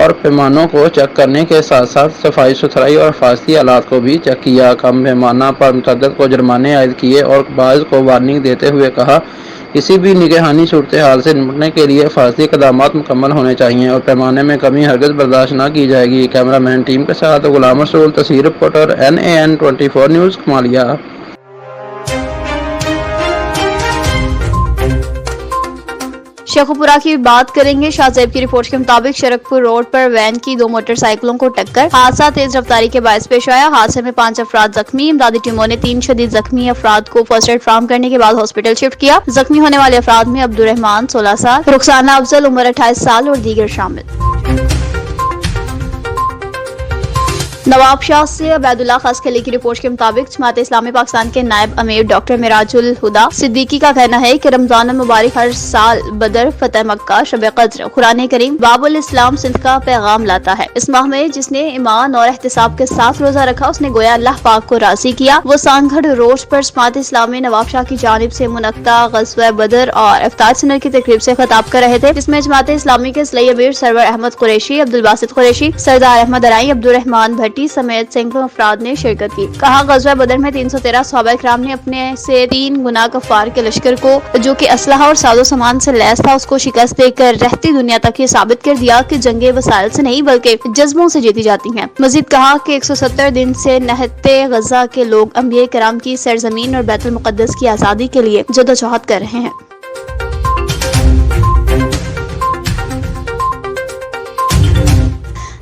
اور پیمانوں کو چیک کرنے کے ساتھ ساتھ صفائی ستھرائی اور حفاظتی آلات کو بھی چیک کیا۔ کم پیمانہ پر متعدد کو جرمانے عائد کیے اور بعض کو وارننگ دیتے ہوئے کہا کسی بھی نگہانی صورتحال سے نمٹنے کے لیے حفاظتی اقدامات مکمل ہونے چاہیے اور پیمانے میں کمی ہرگز برداشت نہ کی جائے گی۔ کیمرہ مین ٹیم کے ساتھ غلام رسول، تصویر reporter NAN 24 news, Kamalia. Sheikhupura کی بات کریں گے۔ شاہ زیب کی رپورٹ کے مطابق شرکپور روڈ پر وین کی 2 موٹر سائیکلوں کو ٹکر، حادثہ تیز رفتاری کے باعث پیش آیا۔ حادثے میں 5 افراد زخمی۔ امدادی ٹیموں نے 3 شدید زخمی افراد کو فرسٹ ایڈ فراہم کرنے کے بعد ہاسپٹل شفٹ کیا۔ زخمی ہونے والے افراد میں عبدالرحمان 16 سال، رخسانہ افضل عمر 28 سال اور دیگر شامل۔ نواب شاہ سے عبید اللہ خاص قلعے کی رپورٹ کے مطابق جماعت اسلامی پاکستان کے نائب امیر ڈاکٹر معراج الہدا صدیقی کا کہنا ہے کہ رمضان المبارک ہر سال بدر، فتح مکہ، شب قدر، قرآن کریم، باب الاسلام سندھ کا پیغام لاتا ہے۔ اس ماہ میں جس نے ایمان اور احتساب کے ساتھ روزہ رکھا اس نے گویا اللہ پاک کو راضی کیا۔ وہ سانگھڑ روڈ پر جماعت اسلامی نواب شاہ کی جانب سے منعقدہ غزوہ بدر اور افطار سنر کی تقریب سے خطاب کر رہے تھے، جس میں جماعت اسلامی کے اصلی امیر سرور احمد قریشی، عبدالباسط قریشی، سردار احمد ارائی، عبدالرحمان بھٹی سمیت سینکڑوں افراد نے شرکت کی۔ کہا غزوہ بدر میں 313 صحابہ کرام نے اپنے سے 3 گنا کفار کے لشکر کو جو کہ اسلحہ اور ساز و سامان سے لیس تھا اس کو شکست دے کر رہتی دنیا تک یہ ثابت کر دیا کہ جنگیں وسائل سے نہیں بلکہ جذبوں سے جیتی جاتی ہیں۔ مزید کہا کہ 170 دن سے نہتے غزہ کے لوگ انبیاء کرام کی سرزمین اور بیت المقدس کی آزادی کے لیے جدوجہد کر رہے ہیں۔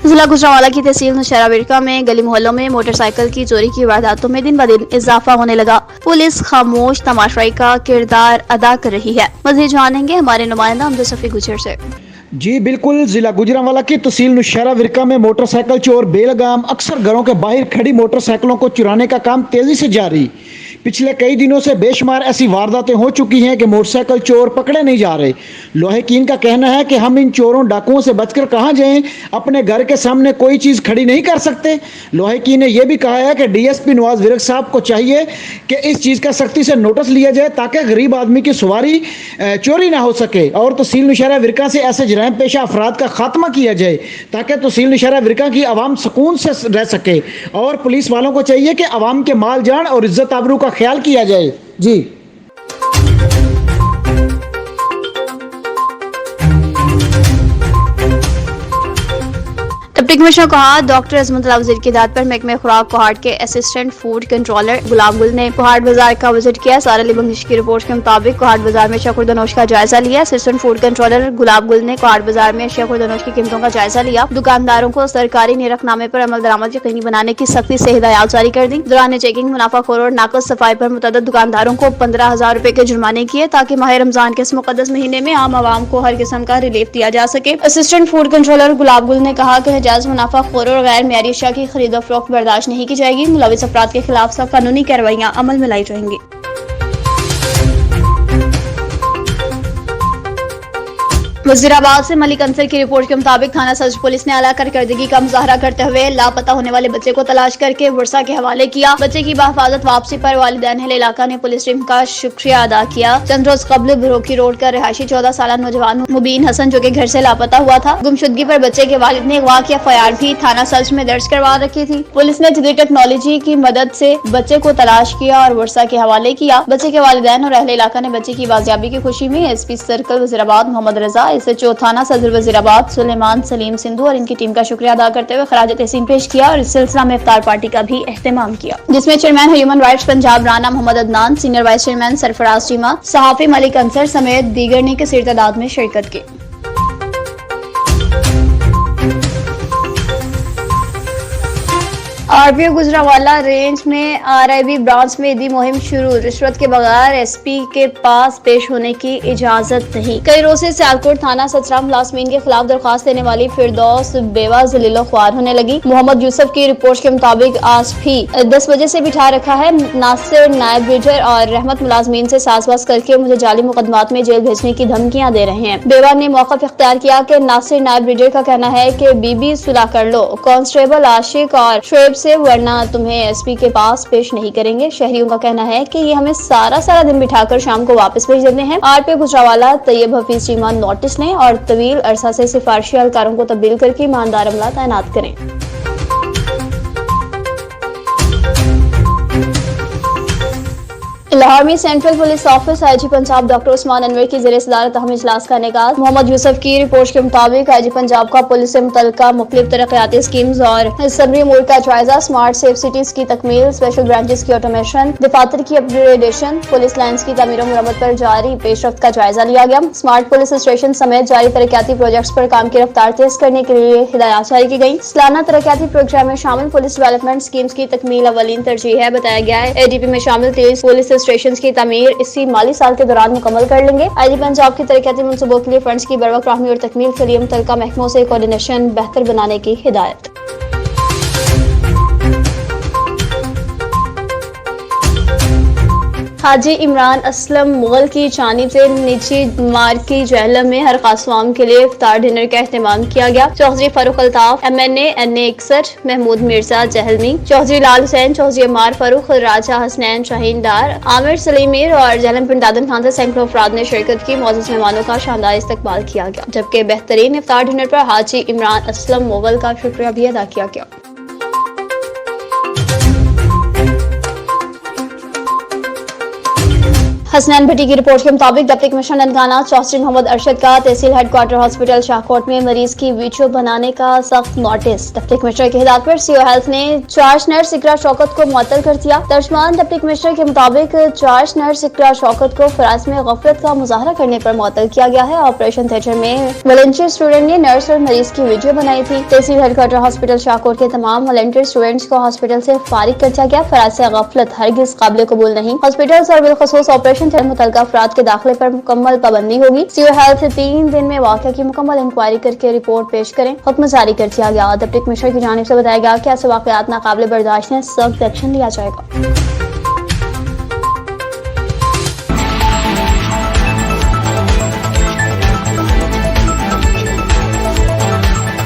ضلع گجرانوالہ کی تحصیل نوشہرہ ورکا میں گلی محلوں میں موٹر سائیکل کی چوری کی وارداتوں میں دن بدن اضافہ ہونے لگا۔ پولیس خاموش تماشائی کا کردار ادا کر رہی ہے۔ مزید جانیں گے ہمارے نمائندہ امجد صفی گجر سے۔ جی بالکل، ضلع گجرانوالہ کی تحصیل نوشہرہ ورکا میں موٹر سائیکل چور بے لگام اکثر گھروں کے باہر کھڑی موٹر سائیکلوں کو چرانے کا کام تیزی سے جاری۔ پچھلے کئی دنوں سے بے شمار ایسی وارداتیں ہو چکی ہیں کہ موٹر سائیکل چور پکڑے نہیں جا رہے۔ لوہیکین کا کہنا ہے کہ ہم ان چوروں ڈاکوؤں سے بچ کر کہاں جائیں، اپنے گھر کے سامنے کوئی چیز کھڑی نہیں کر سکتے۔ لوہیکین نے یہ بھی کہا ہے کہ DSP نواز ورک صاحب کو چاہیے کہ اس چیز کا سختی سے نوٹس لیا جائے تاکہ غریب آدمی کی سواری چوری نہ ہو سکے اور تحصیل نوشہرہ ورکا سے ایسے جرائم پیشہ افراد کا خاتمہ کیا جائے تاکہ تحصیل نوشہرہ ورکا کی عوام سکون سے رہ سکے، اور پولیس والوں کو چاہیے کہ عوام کے مال جان اور عزت آبرو کا خیال کیا جائے۔ جی ڈپٹی کمشنر نے کہا ڈاکٹر عظمت اللہ وزیر کی ہدایت پر محکمہ خوراک کوہاٹ کے اسسٹنٹ فوڈ کنٹرولر گلاب گل نے کوہاٹ بازار کا وزٹ کیا۔ سارا علی بنگش کی رپورٹ کے مطابق کوہاٹ بازار میں اشیاء خوردنوش کا جائزہ لیا۔ اسسٹنٹ فوڈ کنٹرولر گلاب گل نے کوہاٹ بازار میں اشیاء خوردنوش کی قیمتوں کا جائزہ لیا۔ دکانداروں کو سرکاری نیرخ نامے پر عمل درآمد یقینی بنانے کی سختی سے ہدایات جاری کر دی۔ دوران چیکنگ منافع خور اور ناقص صفائی پر متعدد دکانداروں کو 15,000 روپے کے جرمانے کیے تاکہ ماہ رمضان کے اس مقدس مہینے میں عام عوام کو ہر قسم کا ریلیف دیا جا سکے۔ اسسٹنٹ فوڈ کنٹرولر گلاب گل نے کہا کہ ناجائز منافع خور اور غیر معیاری اشیاء کی خرید و فروخت برداشت نہیں کی جائے گی۔ ملوث افراد کے خلاف سخت قانونی کارروائیاں عمل میں لائی جائیں گی۔ وزیرآباد سے ملک انصر کی رپورٹ کے مطابق تھانہ سرج پولیس نے اعلیٰ کارکردگی کا مظاہرہ کرتے ہوئے لاپتہ ہونے والے بچے کو تلاش کر کے ورثہ کے حوالے کیا۔ بچے کی بحفاظت واپسی پر والدین اہل علاقہ نے پولیس ٹیم کا شکریہ ادا کیا۔ چند روز قبل بروکی روڈ کا رہائشی 14 سالہ نوجوان مبین حسن جو کہ گھر سے لاپتہ ہوا تھا، گمشدگی پر بچے کے والد نے اغوا کی FIR بھی تھانہ سرج میں درج کروا رکھی تھی۔ پولیس نے جدید ٹیکنالوجی کی مدد سے بچے کو تلاش کیا اور ورثہ کے حوالے کیا۔ بچے کے والدین اور اہل علاقہ نے بچے کی بازیابی کی خوشی میں SP سرکل وزیرآباد محمد رضا، SHO تھانہ صدر وزیرآباد سلیمان سلیم سندھو اور ان کی ٹیم کا شکریہ ادا کرتے ہوئے خراج تحسین پیش کیا اور اس سلسلہ میں افطار پارٹی کا بھی اہتمام کیا، جس میں chairman human rights Punjab Rana Muhammad Adnan, senior vice chairman Sarfraz Cheema, صحافی ملک انصر سمیت دیگر نے کثیر تعداد میں شرکت کی۔ RPO گجرانوالہ رینج میں RIB برانچ میں عیدی مہم شروع۔ رشوت کے بغیر SP کے پاس پیش ہونے کی اجازت نہیں۔ کئی روز سے سیالکوٹ تھانہ سترہ ملازمین کے خلاف درخواست دینے والی فردوس بیوہ ذلیل و خوار ہونے لگی۔ محمد یوسف کی رپورٹ کے مطابق آج بھی 10 بجے سے بٹھا رکھا ہے۔ ناصر نائب ریڈر اور رحمت ملازمین سے ساز باز کر کے مجھے جعلی مقدمات میں جیل بھیجنے کی دھمکیاں دے رہے ہیں۔ بیوہ نے موقف اختیار کیا کہ ناصر نائب ریڈر کا کہنا ہے کہ بی صلح کر لو۔ کانسٹیبل عاشق اور شعیب طرف سے، ورنہ تمہیں ایس پی کے پاس پیش نہیں کریں گے۔ شہریوں کا کہنا ہے کہ یہ ہمیں سارا دن بٹھا کر شام کو واپس بھیج دیتے ہیں۔ آر پی گجرانوالہ طیب حفیظ چیمہ نوٹس لیں اور طویل عرصہ سے سفارشی اہلکاروں کو تبدیل کر کے ایماندار عملہ تعینات کریں۔ لاہور میں central police office I G Punjab doctor Usman Anwar کی زیر صدارت اہم اجلاس کا انعقاد۔ محمد یوسف کی رپورٹ کے مطابق آئی جی پنجاب کا پولیس سے متعلقہ مختلف ترقیاتی اسکیمز اور سمری امور کا جائزہ، اسمارٹ سیف سٹیز کی تکمیل، اسپیشل برانچز کی آٹومیشن، دفاتر کی اپ گریڈیشن، پولیس لائنز کی تعمیر و مرمت پر جاری پیش رفت کا جائزہ لیا گیا۔ اسمارٹ پولیس اسٹیشن سمیت جاری ترقیاتی پروجیکٹس پر کام کی رفتار تیز کرنے کے لیے ہدایات جاری کی گئی۔ سالانہ ترقیاتی پروگرام میں شامل پولیس ڈیولپمنٹ اسکیمز کی تکمیل اولین ترجیح ہے۔ بتایا گیا ہے اے ڈی پی میں شامل 23 پولیس اسٹیشنز کی تعمیر اسی مالی سال کے دوران مکمل کر لیں گے۔ آئی جی پنجاب کی ترقیاتی منصوبوں کے لیے فنڈز کی بروقت فراہمی اور تکمیل کے لیے متعلقہ محکموں سے کوارڈینیشن بہتر بنانے کی ہدایت۔ حاجی عمران اسلم مغل کی جانب سے نجی مارکی جہلم میں ہر خاص عوام کے لیے افطار ڈنر کا اہتمام کیا گیا۔ چوہدری فاروق الطاف MNA 61، محمود مرزا جہلمی، چوہدری لال حسین، چوہدری عمار فاروق، راجہ حسنین شاہین ڈار، عامر سلیم میر اور جہلم پنڈ دادن خان سے سینکڑوں افراد نے شرکت کی۔ معزز مہمانوں کا شاندار استقبال کیا گیا، جبکہ بہترین افطار ڈنر پر حاجی عمران اسلم مغل کا شکریہ بھی ادا کیا گیا۔ حسنین بھٹی کی رپورٹ کے مطابق ڈپٹی کمشنر تلنگانہ چوہدری محمد ارشد کا تحصیل ہیڈ کوارٹر ہاسپٹل شاہکوٹ میں مریض کی ویڈیو بنانے کا سخت نوٹس۔ ڈپٹی کمشنر کی ہدایت پر CO ہیلتھ نے چارج نرس اقرا شوکت کو معطل کر دیا۔ ترجمان ڈپٹی کمشنر کے مطابق چارج نرس اقرا شوکت کو فرائض میں غفلت کا مظاہرہ کرنے پر معطل کیا گیا ہے۔ آپریشن تھیٹر میں والنٹیئر اسٹوڈنٹ نے نرس اور مریض کی ویڈیو بنائی تھی۔ تحصیل ہیڈ کوارٹر ہاسپٹل شاہکوٹ کے تمام والنٹیئر اسٹوڈنٹس کو ہاسپٹل سے فارغ کر دیا گیا۔ فرائض سے غفلت ہرگز قابل قبول نہیں۔ ہاسپٹل اور بالخصوص آپریشن تھیٹر متعلقہ افراد کے داخلے پر مکمل پابندی ہوگی۔ CO ہیلتھ 3 دن میں واقعہ کی مکمل انکوائری کر کے رپورٹ پیش کریں، حکم جاری کر دیا گیا۔ ڈپٹی کمشنر کی جانب سے بتایا گیا کہ ایسے واقعات ناقابل برداشت ہیں، سخت ایکشن لیا جائے گا۔